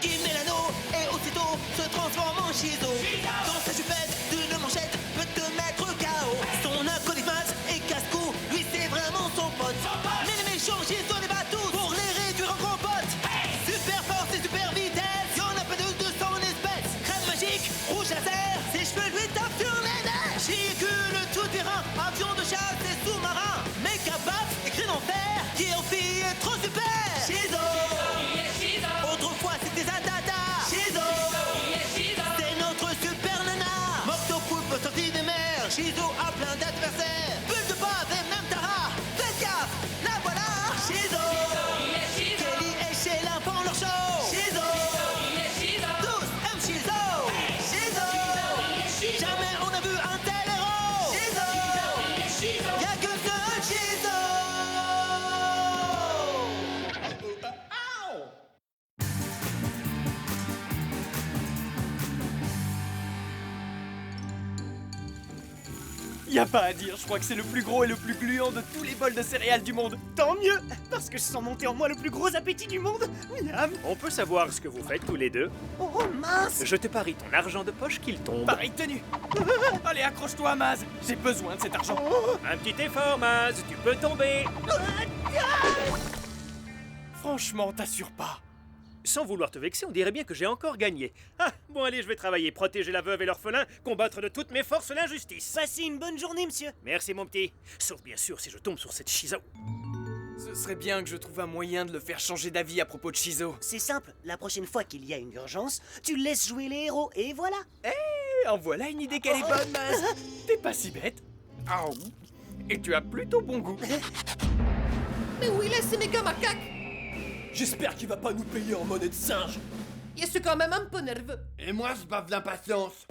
Il met l'anneau et aussitôt se transforme en Shizo. Dans sa jupette d'une manchette peut te mettre KO. Son acolyte et casse-cou, lui c'est vraiment son pote. Mais les méchants Shizo les bat tous pour les réduire en compote. Super force et super vitesse, y'en a pas de son espèce. Crème magique, rouge laser, ses cheveux lui tapent sur les nerfs. Véhicule tout terrain, avion de chasse et sous-marin. Méca baf et cri d'enfer, qui en fille est trop super. Shizo. Autrefois c'était Zadada. Shizo. C'est notre super nana. Moctopoulpe sorti des mers. Shizo a plein d'adversaires. Bulle de base et même Tara. Faites gaffe, la voilà. Shizo. Kelly et Sheila font leur show. Shizo. Tous aiment Shizo. Shizo. Jamais on a vu un tel héros. Shizo. Y'a que seul Shizo. Y a pas à dire, je crois que c'est le plus gros et le plus gluant de tous les bols de céréales du monde. Tant mieux, parce que je sens monter en moi le plus gros appétit du monde. Miam. On peut savoir ce que vous faites tous les deux? Oh mince. Je te parie ton argent de poche qu'il tombe. Pareil tenue. Allez, accroche-toi, Maz. J'ai besoin de cet argent. Un petit effort, Maz, tu peux tomber. Franchement, t'assures pas. Sans vouloir te vexer, on dirait bien que j'ai encore gagné. Ah, bon allez, je vais travailler, protéger la veuve et l'orphelin, combattre de toutes mes forces l'injustice. Passez une bonne journée, monsieur. Merci mon petit. Sauf bien sûr si je tombe sur cette Shizo. Ce serait bien que je trouve un moyen de le faire changer d'avis à propos de Shizo. C'est simple, la prochaine fois qu'il y a une urgence, tu laisses jouer les héros et voilà. Eh, en voilà une idée qu'elle est bonne, Maz. T'es pas si bête. Ah, et tu as plutôt bon goût. Mais où il est ce méga macaque? J'espère qu'il va pas nous payer en monnaie de singe. Je suis quand même un peu nerveux. Et moi, je bave d'impatience.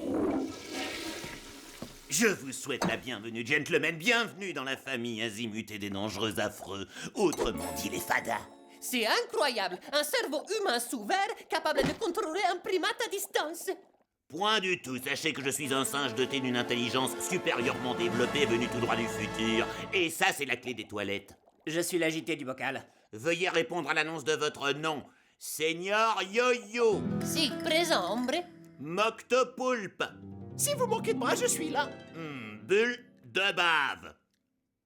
Je vous souhaite la bienvenue, gentlemen, bienvenue dans la famille azimuté des dangereux affreux, autrement dit les fadas. C'est incroyable, un cerveau humain sous verre capable de contrôler un primate à distance. Point du tout, sachez que je suis un singe doté d'une intelligence supérieurement développée venu tout droit du futur. Et ça, c'est la clé des toilettes. Je suis l'agité du bocal. Veuillez répondre à l'annonce de votre nom. Seigneur Yo-Yo, Si, présent, hombre. Moctopoulpe, Si vous manquez de bras, je suis là. Bulle de bave.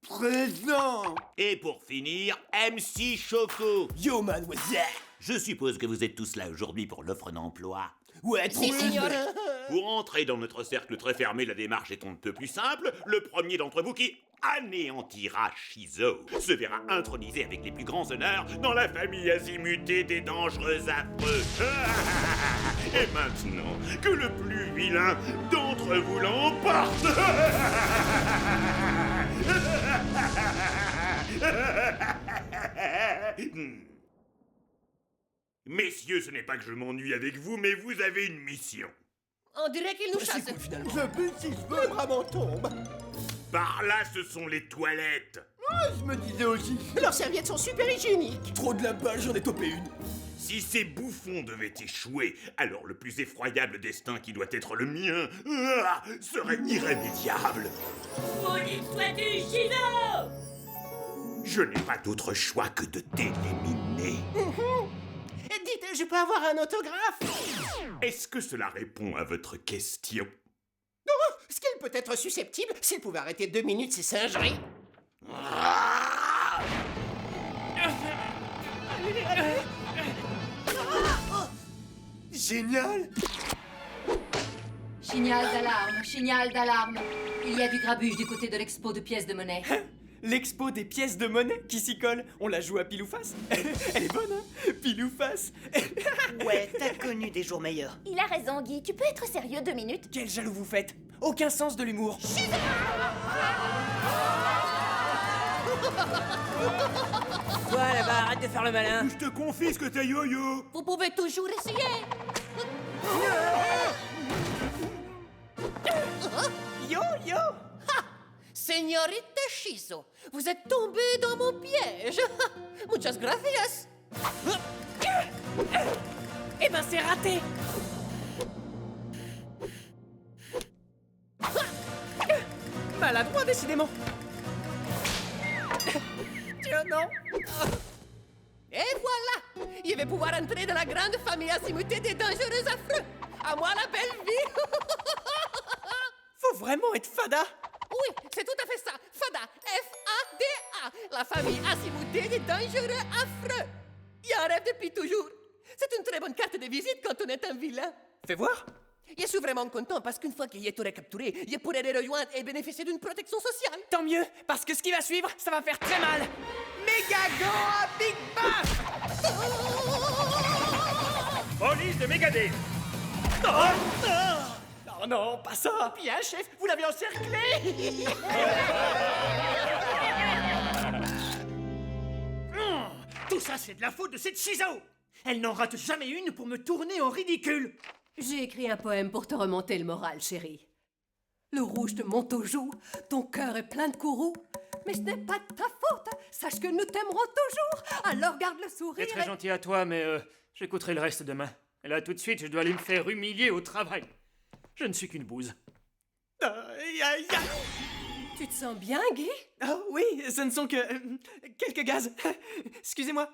Présent. Et pour finir, MC Choco. Yo, mademoiselle. Je suppose que vous êtes tous là aujourd'hui pour l'offre d'emploi. Ouais, Si, signor. Pour entrer dans notre cercle très fermé, la démarche est on ne peut plus simple. Le premier d'entre vous qui anéantira Shizo se verra intronisé avec les plus grands honneurs dans la famille azimutée des dangereux affreux. Et maintenant, que le plus vilain d'entre vous l'emporte. Messieurs, ce n'est pas que je m'ennuie avec vous, mais vous avez une mission. On dirait qu'il nous chasse. C'est cool, finalement. Je bute si je veux, les bras m'en tombent. Par là, ce sont les toilettes. Je me disais aussi. Leurs serviettes sont super hygiéniques. Trop de la balle, j'en ai topé une. Si ces bouffons devaient échouer, alors le plus effroyable destin qui doit être le mien serait irrémédiable. Maudit sois-tu, Shizo! Je n'ai pas d'autre choix que de t'éliminer. Dites, je peux avoir un autographe? Est-ce que cela répond à votre question? Ce qu'il peut être susceptible s'il pouvait arrêter 2 minutes ces singeries. Génial. Signal d'alarme. Il y a du grabuge du côté de l'expo de pièces de monnaie. L'expo des pièces de monnaie qui s'y colle. On la joue à pile ou face. Elle est bonne, hein? Pile ou face. Ouais, t'as connu des jours meilleurs. Il a raison, Guy. Tu peux être sérieux 2 minutes? Quel jaloux vous faites. Aucun sens de l'humour. Toi là-bas, arrête de faire le malin. Je te confisque ta yo-yo. Vous pouvez toujours essayer. Yo, yo. Señorita Shizo, vous êtes tombé dans mon piège. Muchas gracias. Eh ben, c'est raté. Maladroit, décidément. Tiens, non. Et voilà. Il vais pouvoir entrer dans la grande famille azimutée des dangereux affreux. À moi la belle vie. Faut vraiment être fada. Oui, c'est tout à fait ça. Fada, F-A-D-A. La famille azimutée des dangereux affreux. Il y a un rêve depuis toujours. C'est une très bonne carte de visite quand on est un vilain. Fais voir. Je suis vraiment content parce qu'une fois qu'il est tout recapturé, je pourrai les rejoindre et bénéficier d'une protection sociale. Tant mieux, parce que ce qui va suivre, ça va faire très mal. Megagon à Big Buff. Police de Megadeth. Oh non, pas ça. Bien, chef, vous l'avez encerclé. Tout ça, c'est de la faute de cette Shizo. Elle n'en rate jamais une pour me tourner en ridicule. J'ai écrit un poème pour te remonter le moral, chérie. Le rouge te monte aux joues, ton cœur est plein de courroux. Mais ce n'est pas de ta faute, sache que nous t'aimerons toujours. Alors garde le sourire. C'est très gentil à toi, mais j'écouterai le reste demain. Et là, tout de suite, je dois aller me faire humilier au travail. Je ne suis qu'une bouse. Aïe, aïe, aïe. Tu te sens bien, Guy? Oh oui, ce ne sont que quelques gaz. Excusez-moi.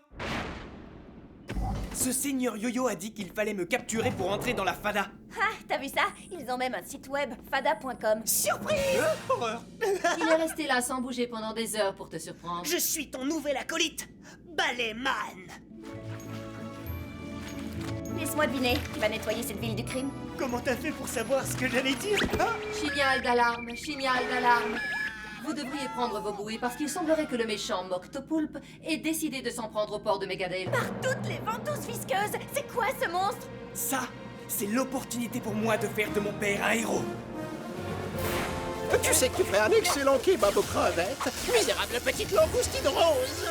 Ce seigneur Yo-Yo a dit qu'il fallait me capturer pour entrer dans la fada. Ah, t'as vu ça? Ils ont même un site web, fada.com. Surprise! Horreur. Il est resté là sans bouger pendant des heures pour te surprendre. Je suis ton nouvel acolyte, Balletman. Laisse-moi deviner, tu vas nettoyer cette ville du crime. Comment t'as fait pour savoir ce que j'allais dire? Signal d'alarme, signal d'alarme. Vous devriez prendre vos bouées parce qu'il semblerait que le méchant Moctopoulpe ait décidé de s'en prendre au port de Megadale. Par toutes les ventouses visqueuses, c'est quoi ce monstre? Ça, c'est l'opportunité pour moi de faire de mon père un héros. Tu sais que tu ferais un excellent kebab aux crevettes. Misérable petite langoustine rose.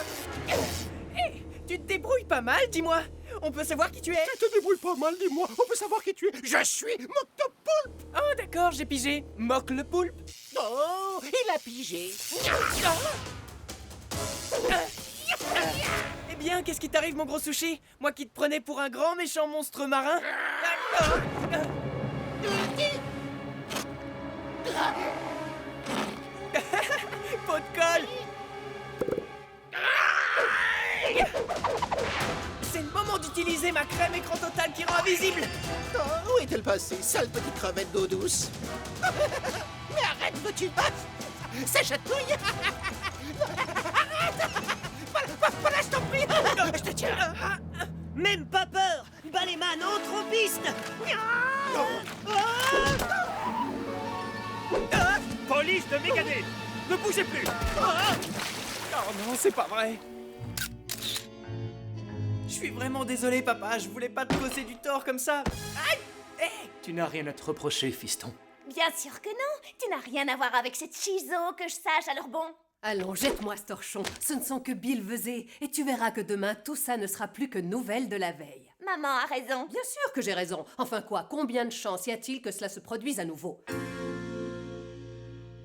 Hé, tu te débrouilles pas mal, dis-moi. On peut savoir qui tu es? Tu te débrouilles pas mal, dis-moi. On peut savoir qui tu es. Je suis Moctopoulpe. Oh d'accord, j'ai pigé. Moque le poulpe. Oh, il a pigé. Eh bien, qu'est-ce qui t'arrive, mon gros sushi? Moi qui te prenais pour un grand méchant monstre marin. Pot de colle. C'est le moment d'utiliser ma crème écran total qui rend invisible. Oh, où est-elle passée, sale petite crevette d'eau douce? Mais arrête, veux-tu pas? Ça chatouille. Arrête. Voilà, je t'en prie. Je te tiens. Même pas peur, Balletman entre en piste. Police de Megadeth. Ne bougez plus. Oh non, c'est pas vrai. Je suis vraiment désolé, papa. Je voulais pas te causer du tort comme ça. Aïe! Hey! Tu n'as rien à te reprocher, fiston. Bien sûr que non, tu n'as rien à voir avec cette Shizo, que je sache, alors bon. Allons, jette-moi ce torchon. Ce ne sont que billevesées. Et tu verras que demain, tout ça ne sera plus que nouvelles de la veille. Maman a raison. Bien sûr que j'ai raison. Enfin quoi, combien de chances y a-t-il que cela se produise à nouveau?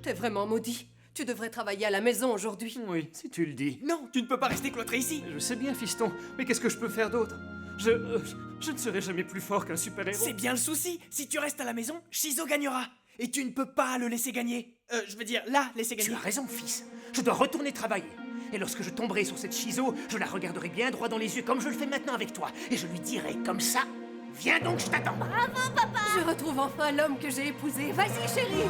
T'es vraiment maudit. Tu devrais travailler à la maison aujourd'hui. Oui, si tu le dis. Non, tu ne peux pas rester cloîtré ici. Je sais bien, fiston, mais qu'est-ce que je peux faire d'autre? Je ne serai jamais plus fort qu'un super-héros. C'est bien le souci. Si tu restes à la maison, Shizo gagnera. Et tu ne peux pas le laisser gagner. Je veux dire, la laisser gagner. Tu as raison, fils. Je dois retourner travailler. Et lorsque je tomberai sur cette Shizo, je la regarderai bien droit dans les yeux comme je le fais maintenant avec toi. Et je lui dirai comme ça, viens donc, je t'attends. Bravo, papa. Je retrouve enfin l'homme que j'ai épousé. Vas-y, chérie.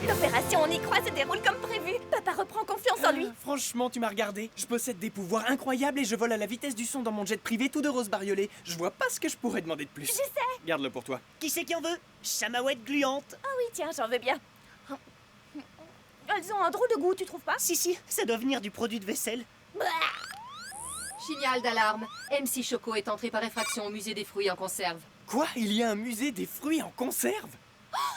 L'opération On y croit se déroule comme prévu. Papa reprend confiance en lui. Franchement, tu m'as regardé. Je possède des pouvoirs incroyables et je vole à la vitesse du son dans mon jet privé tout de rose bariolé. Je vois pas ce que je pourrais demander de plus. Je sais. Garde-le pour toi. Qui c'est qui en veut? Chamawette gluante. Ah oui, tiens, j'en veux bien. Elles ont un drôle de goût, tu trouves pas? Si, ça doit venir du produit de vaisselle. Signal d'alarme. MC Choco est entré par effraction au musée des fruits en conserve. Quoi? Il y a un musée des fruits en conserve?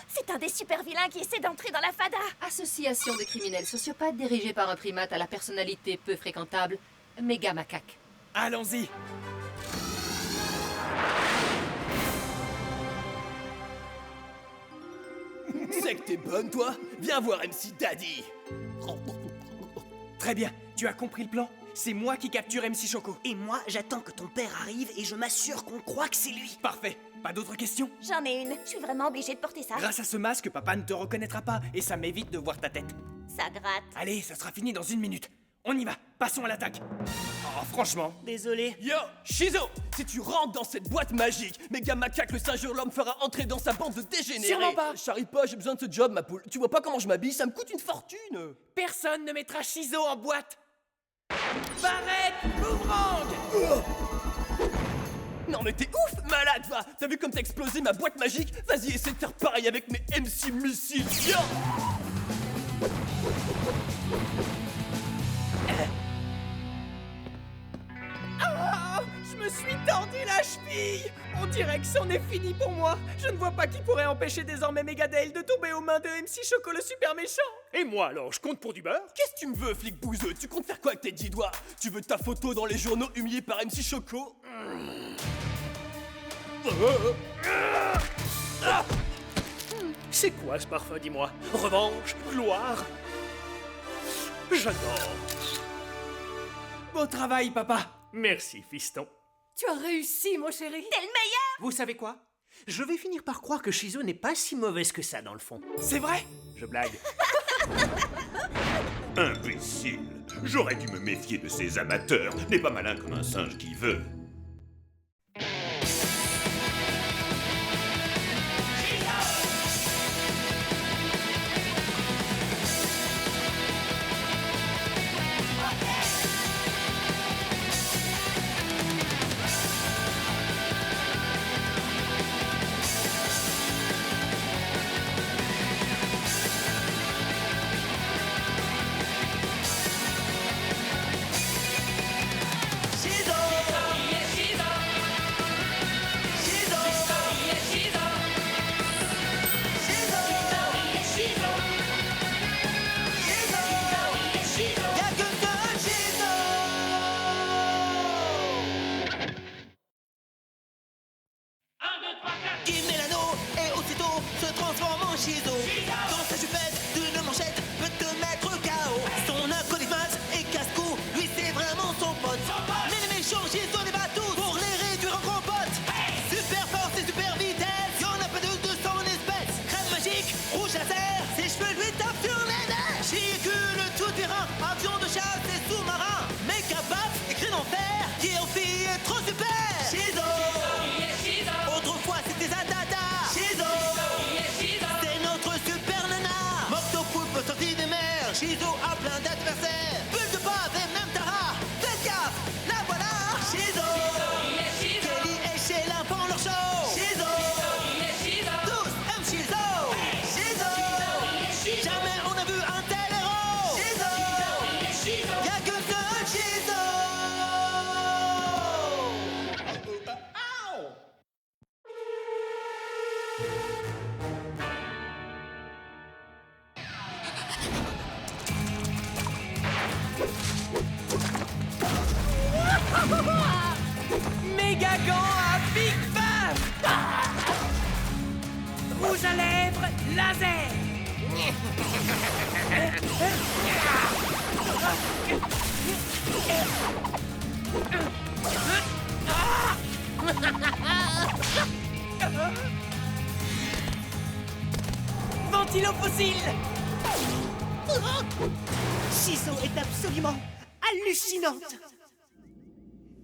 C'est un des super vilains qui essaie d'entrer dans la fada. Association de criminels sociopathes dirigée par un primate à la personnalité peu fréquentable, Méga Macaque. Allons-y. C'est que t'es bonne, toi? Viens voir MC Daddy. Très bien. Tu as compris le plan? C'est moi qui capture MC Choco. Et moi, j'attends que ton père arrive et je m'assure qu'on croit que c'est lui. Parfait. Pas d'autres questions? J'en ai une. Je suis vraiment obligée de porter ça. Grâce à ce masque, papa ne te reconnaîtra pas et ça m'évite de voir ta tête. Ça gratte. Allez, ça sera fini dans 1 minute. On y va. Passons à l'attaque. Oh, franchement. Désolé. Yo, Shizo, si tu rentres dans cette boîte magique, Méga Macaque le singe hurlant me fera entrer dans sa bande de dégénérés. Sûrement pas. J'arrive pas, j'ai besoin de ce job, ma poule. Tu vois pas comment je m'habille, ça me coûte une fortune. Personne ne mettra Shizo en boîte. Barrette boomerang. Non mais t'es ouf, malade, va. T'as vu comme t'as explosé ma boîte magique? Vas-y, essaie de faire pareil avec mes MC missiles, viens. Ah, je me suis tordu la cheville. On dirait que c'en est fini pour moi. Je ne vois pas qui pourrait empêcher désormais Megadale de tomber aux mains de MC Choco le super méchant. Et moi alors, je compte pour du beurre? Qu'est-ce que tu me veux, flic bouseux? Tu comptes faire quoi avec tes 10 doigts? Tu veux ta photo dans les journaux humilié par MC Choco? C'est quoi ce parfum, dis-moi? Revanche? Gloire? J'adore. Beau travail, papa. Merci, fiston. Tu as réussi, mon chéri. T'es le meilleur. Vous savez quoi? Je vais finir par croire que Shizo n'est pas si mauvaise que ça, dans le fond. C'est vrai? Je blague. Imbécile. J'aurais dû me méfier de ces amateurs. N'est pas malin comme un singe qui veut. Qui met l'anneau et aussitôt se transforme en Shizo. Dans sa jupette d'une manchette peut te mettre KO. Son acolyte et casse-cou, lui c'est vraiment son pote. Mais les méchants Shizo les bat tous pour les réduire en compote. Super force et super vitesse, y'en a pas deux de son espèce. Crème magique, rouge laser, ses cheveux lui tapent sur les nerfs. Chicule tout terrain, avion de chasse et sous-marin. Méga baf, écrit en fer, qui en fille est trop super. Shizo. Autrefois c'était Zadada. Shizo. C'est notre super nana. Moctopoulpe sorti des mers. Shizo a plein d'adversaires. Bulle de bave et même Tara. Faites gaffe, la voilà. Shizo. Kelly et Sheila font leur show. Shizo. Tous aiment Shizo. Shizo. Jamais on a vu un tel héros. Shizo. Y'a que seul Shizo. Méga gant à Big Bang. Rouge à lèvres, laser. Ventilo fossile. Shizo est absolument hallucinante.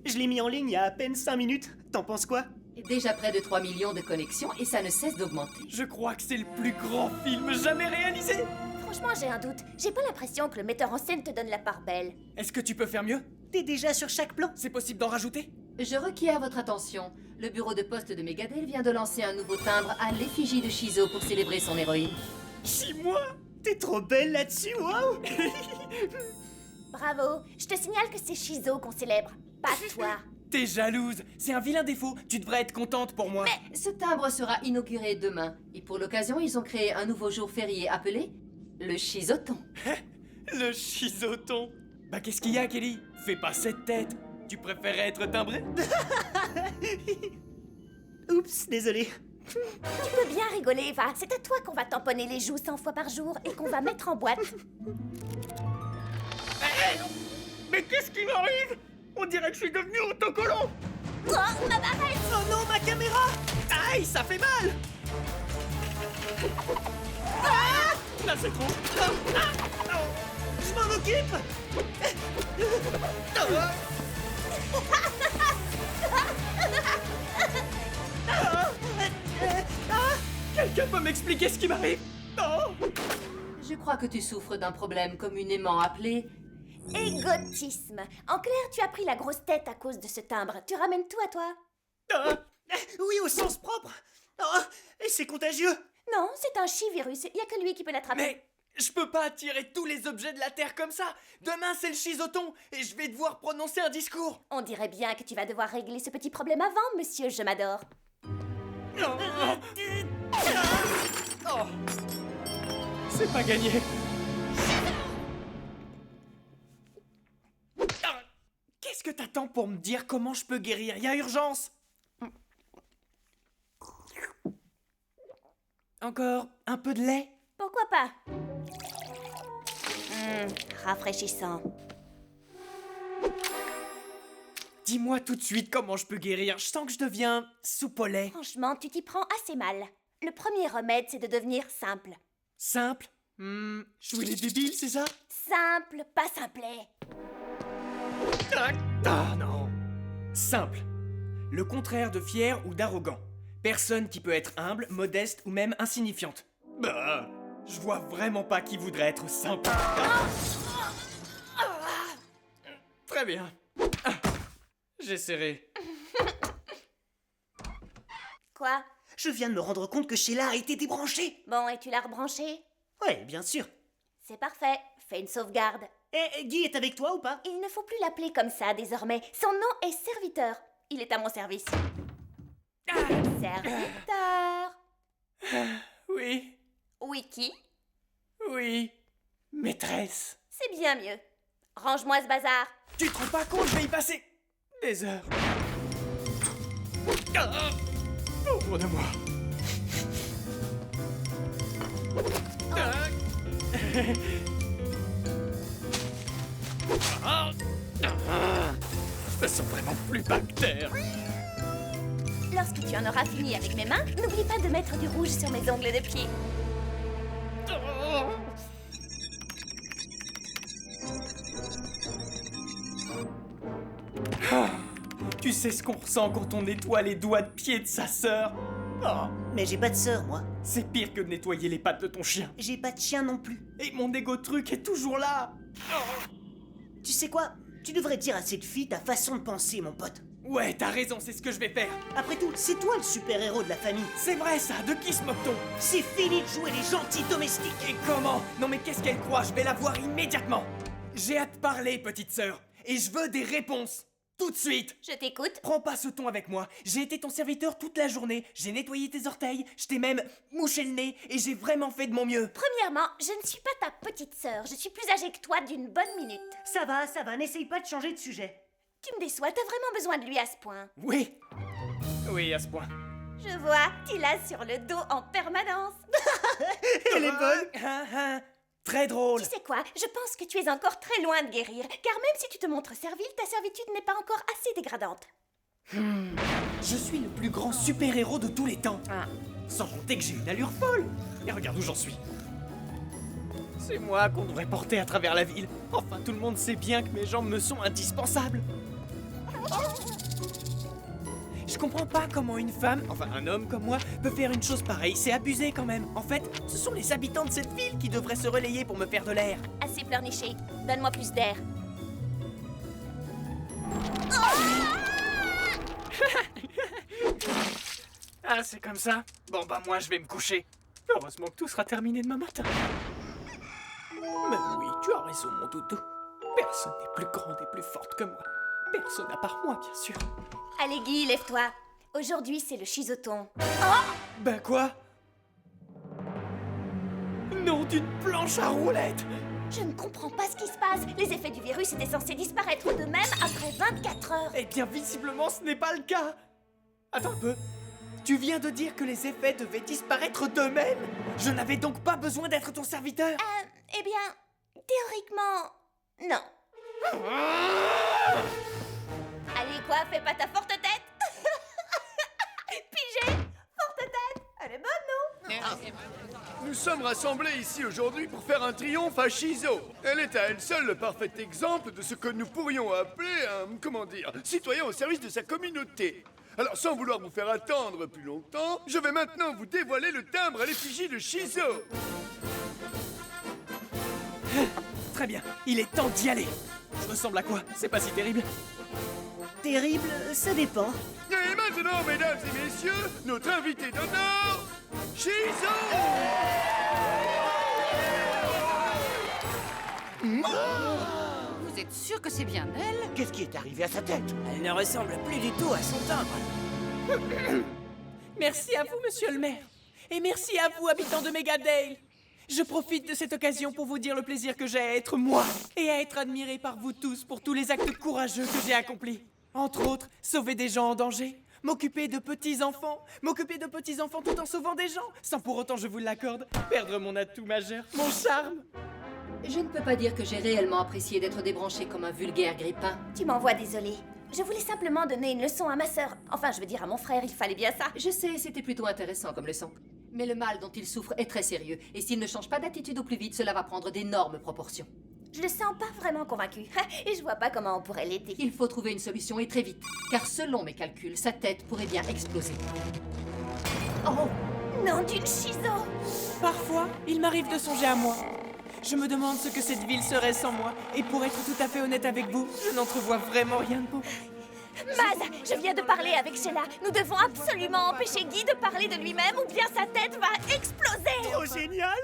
Je l'ai mis en ligne il y a à peine 5 minutes. T'en penses quoi? Déjà près de 3 millions de connexions et ça ne cesse d'augmenter. Je crois que c'est le plus grand film jamais réalisé. Franchement, j'ai un doute. J'ai pas l'impression que le metteur en scène te donne la part belle. Est-ce que tu peux faire mieux? T'es déjà sur chaque plan. C'est possible d'en rajouter? Je requiers votre attention. Le bureau de poste de Megadale vient de lancer un nouveau timbre à l'effigie de Shizo pour célébrer son héroïne. 6 mois? T'es trop belle là-dessus, waouh. Bravo. Je te signale que c'est Shizo qu'on célèbre, pas toi. T'es jalouse. C'est un vilain défaut. Tu devrais être contente pour moi. Mais ce timbre sera inauguré demain. Et pour l'occasion, ils ont créé un nouveau jour férié appelé le Shizoton. Le Shizoton. Bah qu'est-ce qu'il y a, Kelly? Fais pas cette tête. Tu préférais être timbré? Oups, désolé. Tu peux bien rigoler, Eva. C'est à toi qu'on va tamponner les joues 100 fois par jour et qu'on va mettre en boîte. Mais qu'est-ce qui m'arrive? On dirait que je suis devenu autocollant. Oh, ma barrette! Oh non, ma caméra! Aïe, ça fait mal! Ah! Là, c'est trop. Je m'en occupe. Quelqu'un peut m'expliquer ce qui m'arrive? Oh! Je crois que tu souffres d'un problème communément appelé... Égotisme. En clair, tu as pris la grosse tête à cause de ce timbre. Tu ramènes tout à toi. Oui, au sens propre. Oh, et c'est contagieux. Non, c'est un chi-virus. Il y a que lui qui peut l'attraper. Mais je peux pas attirer tous les objets de la Terre comme ça. Demain, c'est le chisoton et je vais devoir prononcer un discours. On dirait bien que tu vas devoir régler ce petit problème avant, monsieur Je m'adore. Oh. C'est pas gagné. Qu'est-ce que t'attends pour me dire comment je peux guérir? Y a urgence. Encore un peu de lait? Pourquoi pas? Rafraîchissant. Dis-moi tout de suite comment je peux guérir. Je sens que je deviens soupe au lait. Franchement, tu t'y prends assez mal. Le premier remède, c'est de devenir simple. Simple? Jouer les débiles, c'est ça? Simple, pas simplet. Ah non. Simple. Le contraire de fier ou d'arrogant. Personne qui peut être humble, modeste ou même insignifiante. Bah, je vois vraiment pas qui voudrait être simple. Très bien. J'essaierai. Quoi? Je viens de me rendre compte que Sheila a été débranchée. Bon, et tu l'as rebranché? Ouais, bien sûr. C'est parfait. Fais une sauvegarde. Et Guy est avec toi ou pas? Il ne faut plus l'appeler comme ça désormais. Son nom est serviteur. Il est à mon service. Serviteur. Oui, Oui, qui? oui. Maîtresse. C'est bien mieux. Range-moi ce bazar. Tu te rends pas compte, je vais y passer des heures. Pauvre de moi. Je me sens vraiment plus bactère. Lorsque tu en auras fini avec mes mains, n'oublie pas de mettre du rouge sur mes ongles de pied. Tu sais ce qu'on ressent quand on nettoie les doigts de pied de sa sœur? Oh, Mais j'ai pas de sœur, moi. c'est pire que de nettoyer les pattes de ton chien. J'ai pas de chien non plus. Et mon égo truc est toujours là. Tu sais quoi? Tu devrais dire à cette fille ta façon de penser, mon pote. Ouais, t'as raison, c'est ce que je vais faire. Après tout, c'est toi le super-héros de la famille. C'est vrai ça, de qui se moque-t-on? C'est fini de jouer les gentils domestiques. Et comment? Non mais qu'est-ce qu'elle croit? Je vais la voir immédiatement. J'ai hâte de parler, petite sœur. Et je veux des réponses. Tout de suite. Je t'écoute. Prends pas ce ton avec moi. J'ai été ton serviteur toute la journée. J'ai nettoyé tes orteils. Je t'ai même mouché le nez. Et j'ai vraiment fait de mon mieux. Premièrement, je ne suis pas ta petite sœur. Je suis plus âgée que toi d'une bonne minute. Ça va, n'essaye pas de changer de sujet. Tu me déçois, t'as vraiment besoin de lui à ce point. Oui. Oui, à ce point. Je vois, tu l'as sur le dos en permanence. Elle est bonne. Très drôle. Tu sais quoi? Je pense que tu es encore très loin de guérir, car même si tu te montres servile, ta servitude n'est pas encore assez dégradante. Je suis le plus grand super-héros de tous les temps. Sans compter que j'ai une allure folle. Et regarde où j'en suis. C'est moi qu'on devrait porter à travers la ville. Enfin, tout le monde sait bien que mes jambes me sont indispensables. Je comprends pas comment une femme, enfin un homme comme moi, peut faire une chose pareille. C'est abusé quand même. En fait, ce sont les habitants de cette ville qui devraient se relayer pour me faire de l'air. Assez pleurniché. Donne-moi plus d'air. Ah, c'est comme ça? Bon bah moi je vais me coucher. Heureusement que tout sera terminé demain matin. Mais oui, tu as raison mon toutou. Personne n'est plus grande et plus forte que moi. Personne à part moi, bien sûr. Allez Guy, lève-toi. Aujourd'hui, c'est le chisoton. Ben quoi? Non d'une planche à roulettes! Je ne comprends pas ce qui se passe. Les effets du virus étaient censés disparaître de même après 24 heures. Eh bien visiblement ce n'est pas le cas. Attends un peu. Tu viens de dire que les effets devaient disparaître d'eux-mêmes? Je n'avais donc pas besoin d'être ton serviteur? Eh bien, théoriquement, non. Allez quoi, fais pas ta forte tête. Pigé, forte tête. Elle est bonne, non? Nous sommes rassemblés ici aujourd'hui pour faire un triomphe à Shizo. Elle est à elle seule le parfait exemple de ce que nous pourrions appeler un, comment dire, citoyen au service de sa communauté. Alors, sans vouloir vous faire attendre plus longtemps, je vais maintenant vous dévoiler le timbre à l'effigie de Shizo. Très bien, il est temps d'y aller. Je ressemble à quoi? C'est pas si terrible. Terrible, ça dépend. Et maintenant, mesdames et messieurs, notre invité d'honneur, Shizo! Vous êtes sûr que c'est bien elle? Qu'est-ce qui est arrivé à sa tête? Elle ne ressemble plus du tout à son timbre. Merci à vous, monsieur le maire. Et merci à vous, habitants de Megadale. Je profite de cette occasion pour vous dire le plaisir que j'ai à être moi et à être admiré par vous tous pour tous les actes courageux que j'ai accomplis. Entre autres, sauver des gens en danger, m'occuper de petits-enfants tout en sauvant des gens, sans pour autant, je vous l'accorde, perdre mon atout majeur, mon charme. Je ne peux pas dire que j'ai réellement apprécié d'être débranché comme un vulgaire grippin. Tu m'envoies désolée. Je voulais simplement donner une leçon à ma sœur. Enfin, je veux dire à mon frère, il fallait bien ça. Je sais, c'était plutôt intéressant comme leçon. Mais le mal dont il souffre est très sérieux, et s'il ne change pas d'attitude au plus vite, cela va prendre d'énormes proportions. Je le sens pas vraiment convaincu. Et je vois pas comment on pourrait l'aider. Il faut trouver une solution et très vite, car selon mes calculs, sa tête pourrait bien exploser. Oh, non d'une Shizo! Parfois, il m'arrive de songer à moi. Je me demande ce que cette ville serait sans moi, et pour être tout à fait honnête avec vous, je n'entrevois vraiment rien de beau. Maz, je viens de parler avec Sheila. Nous devons absolument empêcher Guy de parler de lui-même ou bien sa tête va exploser! Oh, génial!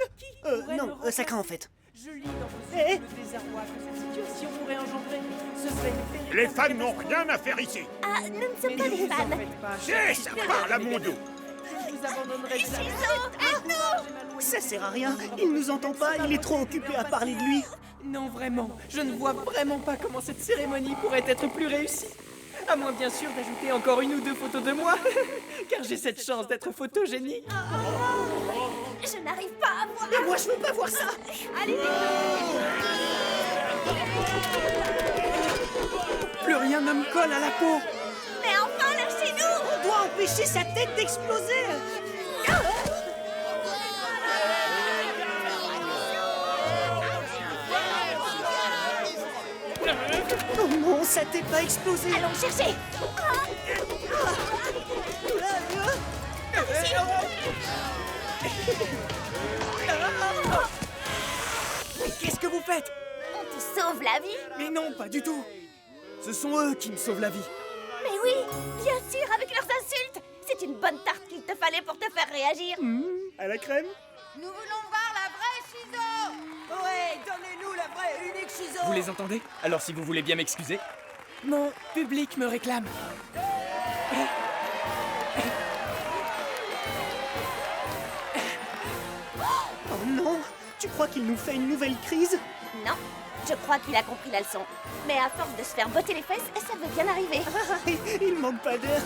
Non, ça craint en fait. Je lis dans vos yeux le désarroi que cette situation pourrait engendrer. Ce serait une véritable... Les fans n'ont rien à faire ici. Ah, nous ne sommes pas des fans. C'est ça parle à mon dos. Je vous abandonnerai jamais. Shizo, aide-nous! Ça sert à rien. Il nous entend pas, il est trop occupé à parler de lui. Non, vraiment. Je ne vois vraiment pas comment cette cérémonie pourrait être plus réussie. À moins bien sûr d'ajouter encore une ou deux photos de moi. Car j'ai cette chance d'être photogénie. Je n'arrive pas à voir. Et moi, je veux pas voir ça. Allez, Plus rien ne me colle à la peau. mais enfin, lâchez-nous! On doit empêcher sa tête d'exploser. Oh non, sa tête va exploser. Allons chercher! Mais qu'est-ce que vous faites? On te sauve la vie? Mais non, pas du tout. Ce sont eux qui me sauvent la vie. Mais oui, bien sûr, avec leurs insultes! C'est une bonne tarte qu'il te fallait pour te faire réagir. À la crème? Nous voulons voir la vraie Shizo! Ouais, donnez-nous la vraie et unique Shizo! Vous les entendez? Alors si vous voulez bien m'excuser. Mon public me réclame. Oh non! Tu crois qu'il nous fait une nouvelle crise? Non, je crois qu'il a compris la leçon. Mais à force de se faire botter les fesses, ça veut bien arriver. Il manque pas d'air.